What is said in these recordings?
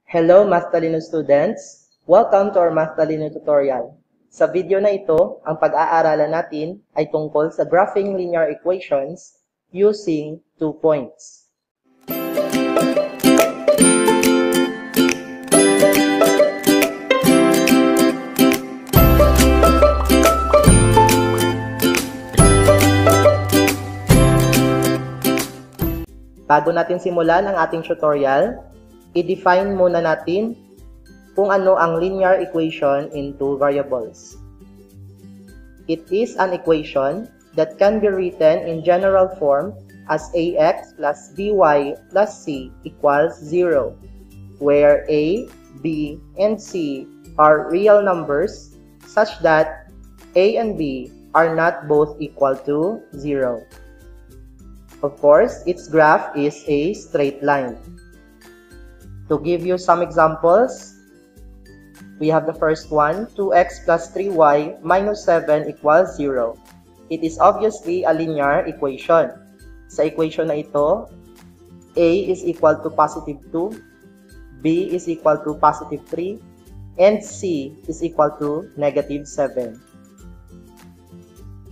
Hello Math Talino students! Welcome to our Math Talino tutorial. Sa video na ito, ang pag-aaralan natin ay tungkol sa graphing linear equations using 2 points. Bago natin simulan ang ating tutorial, i-define muna natin kung ano ang linear equation in two variables. It is an equation that can be written in general form as ax plus by plus c equals 0, where a, b, and c are real numbers such that a and b are not both equal to 0. Of course, its graph is a straight line. To give you some examples, we have the first one, 2x plus 3y minus 7 equals 0. It is obviously a linear equation. Sa equation na ito, a is equal to positive 2, b is equal to positive 3, and c is equal to negative 7.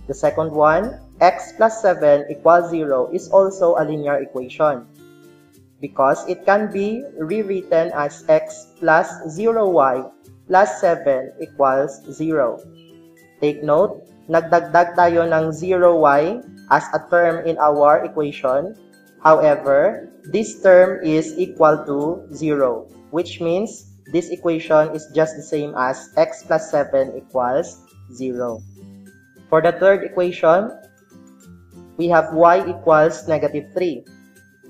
The second one, x plus 7 equals 0 is also a linear equation because it can be rewritten as x plus 0y plus 7 equals 0. Take note, nagdagdag tayo ng 0y as a term in our equation. However, this term is equal to 0, which means this equation is just the same as x plus 7 equals 0. For the third equation, we have y equals negative 3.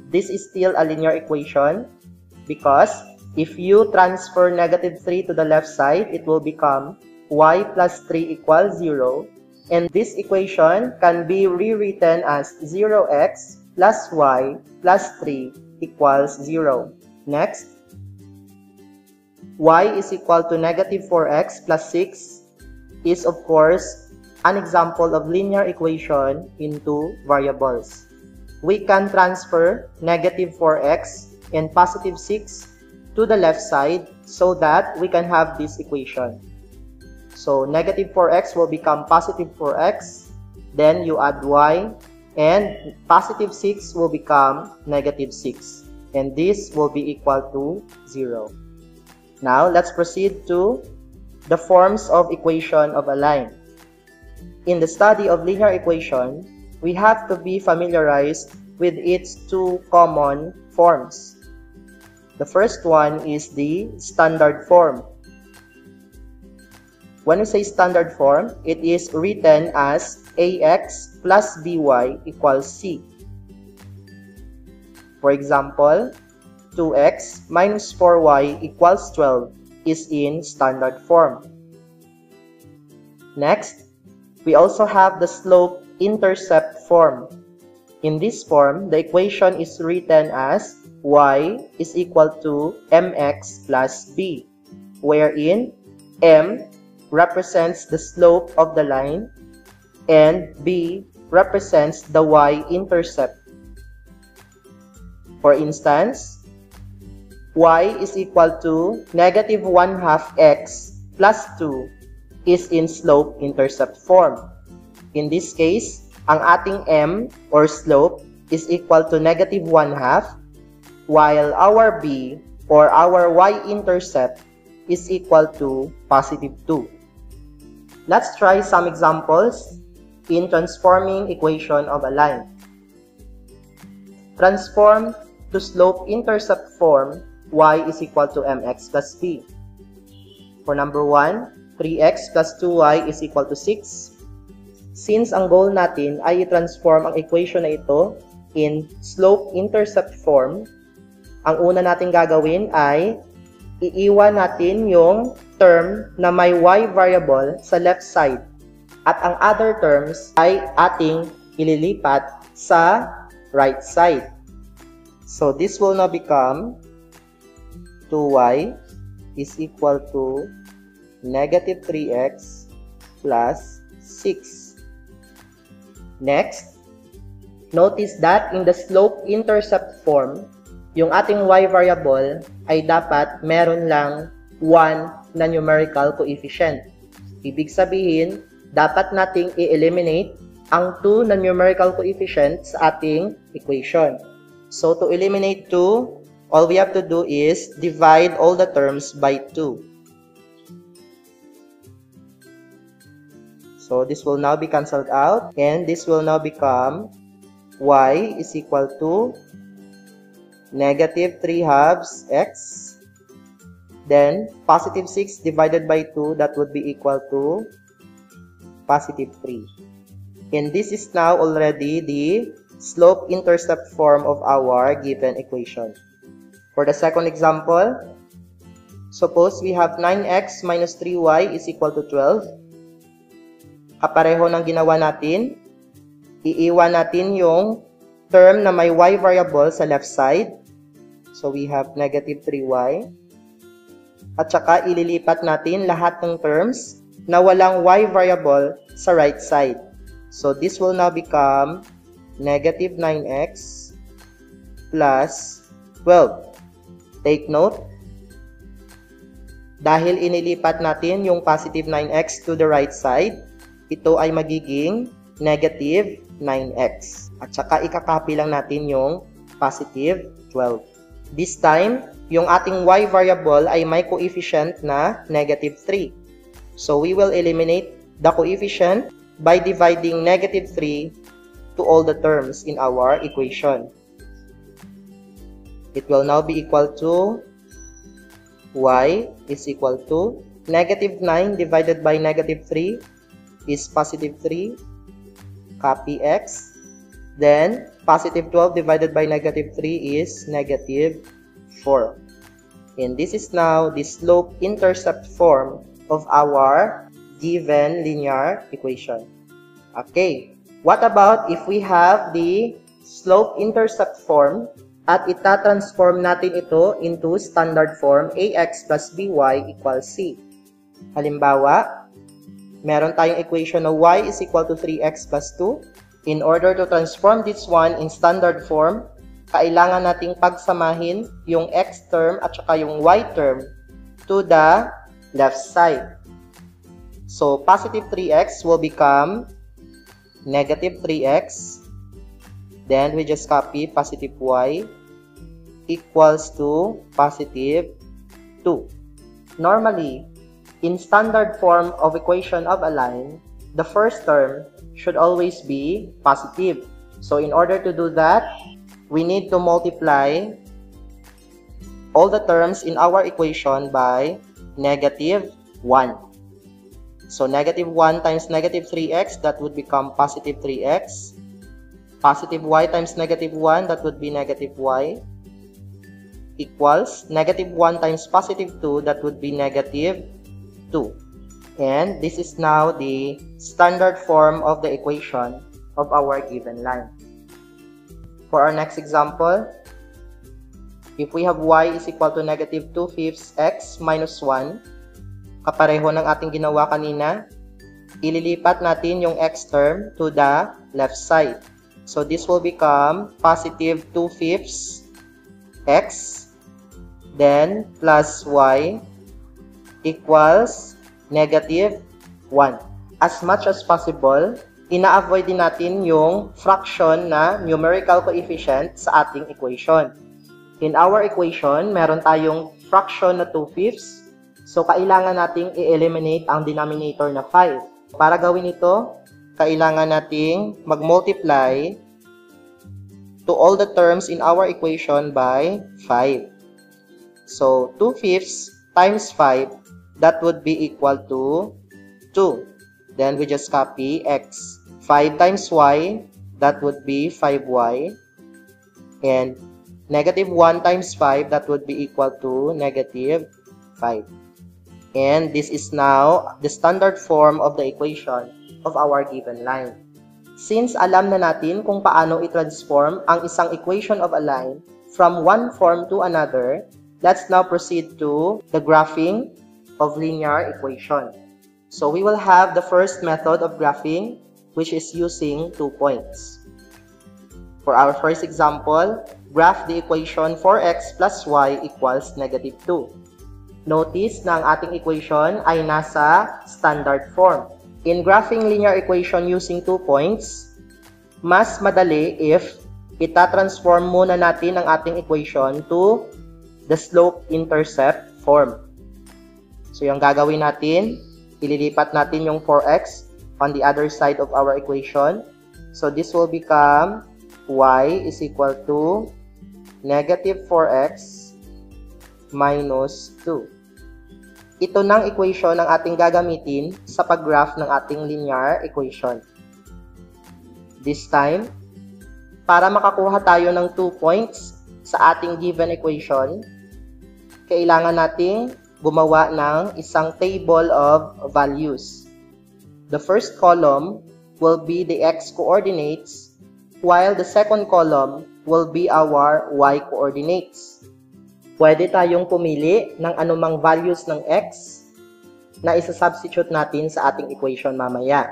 This is still a linear equation because if you transfer negative 3 to the left side, it will become y plus 3 equals 0. And this equation can be rewritten as 0x plus y plus 3 equals 0. Next, y is equal to negative 4x plus 6 is of course an example of linear equation into variables. We can transfer negative 4x and positive 6 to the left side so that we can have this equation. So negative 4x will become positive 4x, then you add y, and positive 6 will become negative 6, and this will be equal to 0. Now let's proceed to the forms of equation of a line. In the study of linear equation, we have to be familiarized with its two common forms. The first one is the standard form. When we say standard form, it is written as ax plus by equals c. For example, 2x minus 4y equals 12 is in standard form. Next, we also have the slope-intercept form. In this form, the equation is written as y is equal to mx plus b, wherein m represents the slope of the line and b represents the y-intercept. For instance, y is equal to negative 1/2 x plus 2 is in slope-intercept form. In this case, ang ating m or slope is equal to negative 1/2, while our b or our y-intercept is equal to positive 2. Let's try some examples in transforming equation of a line. Transform to slope-intercept form, y is equal to mx plus b. For number 1, 3x plus 2y is equal to 6. Since ang goal natin ay i-transform ang equation na ito in slope-intercept form, ang una natin gagawin ay iiwan natin yung term na may y variable sa left side at ang other terms ay ating ililipat sa right side. So this will now become 2y is equal to negative 3x plus 6. Next, notice that in the slope-intercept form, yung ating y variable ay dapat meron lang 1 na numerical coefficient. Ibig sabihin, dapat nating i-eliminate ang 2 na numerical coefficient sa ating equation. So, to eliminate 2, all we have to do is divide all the terms by 2. So, this will now be cancelled out, and this will now become y is equal to negative 3 halves x. Then, positive 6 divided by 2, that would be equal to positive 3. And this is now already the slope-intercept form of our given equation. For the second example, suppose we have 9x minus 3y is equal to 12. Kapareho ng ginawa natin, iiwan natin yung term na may y variable sa left side. So, we have negative 3y. At saka, ililipat natin lahat ng terms na walang y variable sa right side. So, this will now become negative 9x plus 12. Take note, dahil inilipat natin yung positive 9x to the right side, ito ay magiging negative 9x. At saka, ikakopy lang natin yung positive 12. This time, yung ating y variable ay may coefficient na negative 3. So, we will eliminate the coefficient by dividing negative 3 to all the terms in our equation. It will now be equal to y is equal to negative 9 divided by negative 3 is positive 3. Copy x. Then, positive 12 divided by negative 3 is negative 4. And this is now the slope-intercept form of our given linear equation. Okay, what about if we have the slope-intercept form at ita-transform natin ito into standard form ax plus by equals c? Halimbawa, meron tayong equation na y is equal to 3x plus 2. In order to transform this one in standard form, kailangan nating pagsamahin yung x term at saka yung y term to the left side. So, positive 3x will become negative 3x. Then, we just copy positive y equals to positive 2. Normally, in standard form of equation of a line, the first term should always be positive. So, in order to do that, we need to multiply all the terms in our equation by negative 1. So, negative 1 times negative 3x, that would become positive 3x. Positive y times negative 1, that would be negative y, equals negative 1 times positive 2, that would be negative 2. And this is now the standard form of the equation of our given line. For our next example, if we have y is equal to negative 2/5 x minus 1, kapareho ng ating ginawa kanina, ililipat natin yung x term to the left side. So, this will become positive 2/5 x, then plus y equals negative 1. As much as possible, ina-avoid din natin yung fraction na numerical coefficient sa ating equation. In our equation, meron tayong fraction na 2/5. So, kailangan nating i-eliminate ang denominator na 5. Para gawin ito, kailangan nating mag-multiply to all the terms in our equation by 5. So, 2/5 times 5, that would be equal to 2. Then, we just copy x. 5 times y, that would be 5y. And negative 1 times 5, that would be equal to negative 5. And this is now the standard form of the equation of our given line. Since alam na natin kung paano i-transform ang isang equation of a line from one form to another, let's now proceed to the graphing of linear equation. So we will have the first method of graphing, which is using 2 points. For our first example, graph the equation 4x plus y equals negative 2. Notice na ang ating equation ay nasa standard form. In graphing linear equation using 2 points, mas madali if itatransform muna natin ang ating equation to the slope-intercept form. So yung gagawin natin, ililipat natin yung 4x on the other side of our equation. So this will become y is equal to negative 4x minus 2. Ito ng equation ang ating gagamitin sa pag-graph ng ating linear equation. This time, para makakuha tayo ng 2 points sa ating given equation, kailangan nating gumawa ng isang table of values. The first column will be the x coordinates, while the second column will be our y coordinates. Pwede tayong pumili ng anumang values ng x na isa-substitute natin sa ating equation mamaya.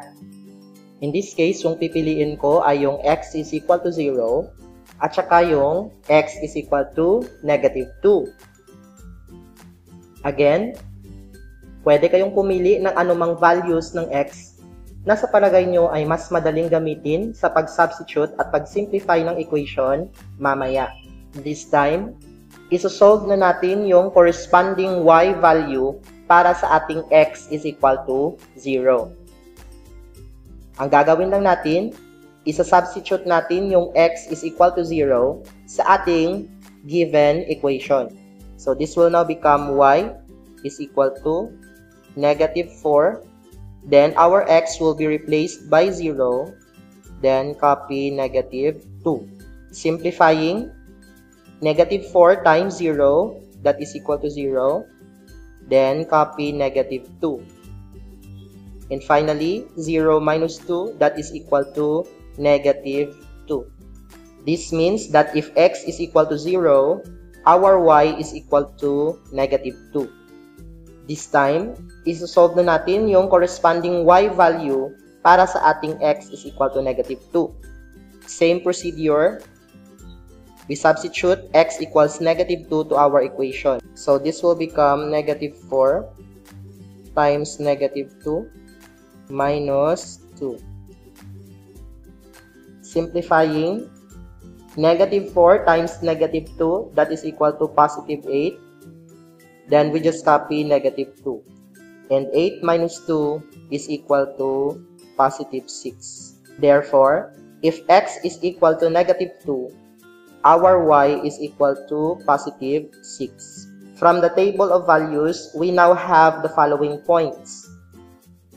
In this case, yung pipiliin ko ay yung x is equal to 0 at saka yung x is equal to negative 2. Again, pwede kayong pumili ng anumang values ng x na sa palagay nyo ay mas madaling gamitin sa pag-substitute at pag-simplify ng equation mamaya. This time, isosolve na natin yung corresponding y value para sa ating x is equal to 0. Ang gagawin lang natin, isa-substitute natin yung x is equal to 0 sa ating given equation. So this will now become y is equal to negative 4. Then our x will be replaced by 0. Then copy negative 2. Simplifying, negative 4 times 0, that is equal to 0. Then copy negative 2. And finally, 0 minus 2, that is equal to negative 2. This means that if x is equal to 0, our y is equal to negative 2. This time, isosolve na natin yung corresponding y value para sa ating x is equal to negative 2. Same procedure. We substitute x equals negative 2 to our equation. So this will become negative 4 times negative 2 minus 2. Simplifying, negative 4 times negative 2, that is equal to positive 8. Then we just copy negative 2. And 8 minus 2 is equal to positive 6. Therefore, if x is equal to negative 2, our y is equal to positive 6. From the table of values, we now have the following points.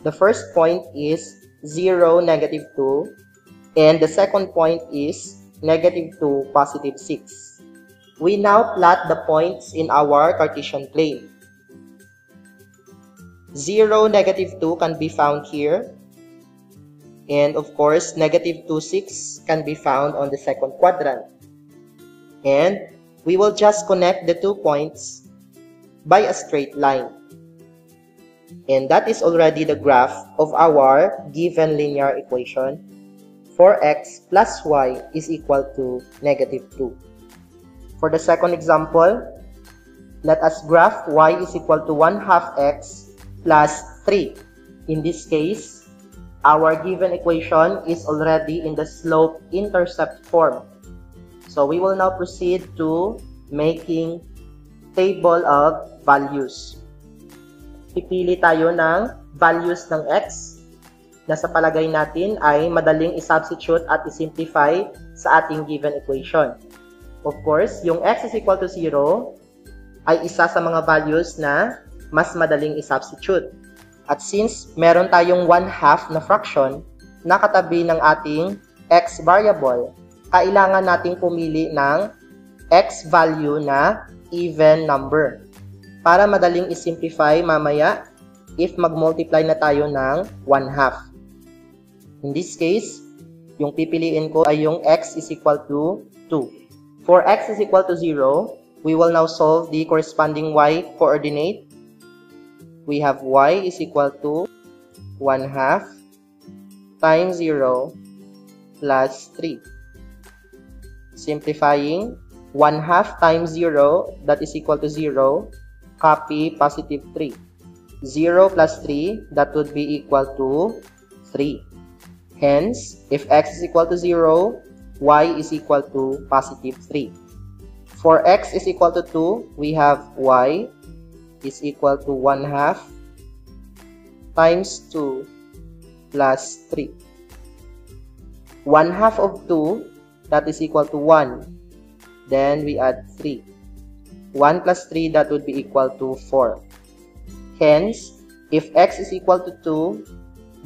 The first point is 0, negative 2. And the second point is negative 2, positive 6. We now plot the points in our Cartesian plane. 0, negative 2 can be found here. And of course, negative 2, 6 can be found on the second quadrant. And we will just connect the 2 points by a straight line. And that is already the graph of our given linear equation. 4x plus y is equal to negative 2. For the second example, let us graph y is equal to 1/2 x plus 3. In this case, our given equation is already in the slope-intercept form. So we will now proceed to making table of values. Pipili tayo ng values ng x na sa palagay natin ay madaling i-substitute at i-simplify sa ating given equation. Of course, yung x is equal to 0 ay isa sa mga values na mas madaling i-substitute. At since meron tayong 1/2 na fraction na katabi ng ating x variable, kailangan nating pumili ng x value na even number para madaling i-simplify mamaya if mag-multiply na tayo ng 1/2. In this case, yung pipiliin ko ay yung x is equal to 2. For x is equal to 0, we will now solve the corresponding y coordinate. We have y is equal to 1/2 times 0 plus 3. Simplifying, 1/2 times 0, that is equal to 0. Copy positive 3. 0 plus 3, that would be equal to 3. Hence, if x is equal to 0, y is equal to positive 3. For x is equal to 2, we have y is equal to 1/2 times 2 plus 3. 1/2 of 2, that is equal to 1. Then we add 3. 1 plus 3, that would be equal to 4. Hence, if x is equal to 2,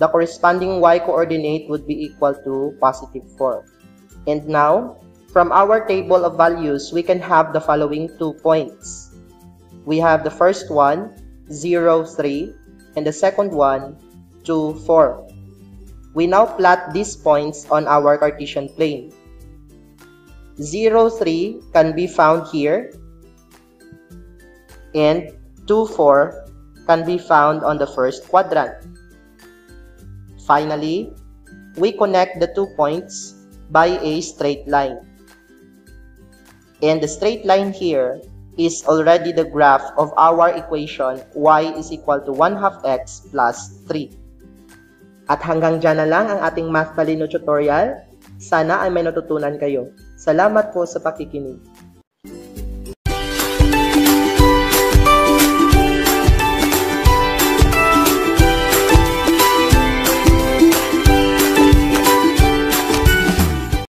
the corresponding y coordinate would be equal to positive 4. And now, from our table of values, we can have the following 2 points. We have the first one, 0, 3, and the second one, 2, 4. We now plot these points on our Cartesian plane. 0, 3 can be found here, and 2, 4 can be found on the first quadrant. Finally, we connect the 2 points by a straight line. And the straight line here is already the graph of our equation y is equal to 1/2 x plus 3. At hanggang dyan na lang ang ating Math Talino tutorial. Sana ay may natutunan kayo. Salamat po sa pakikinig.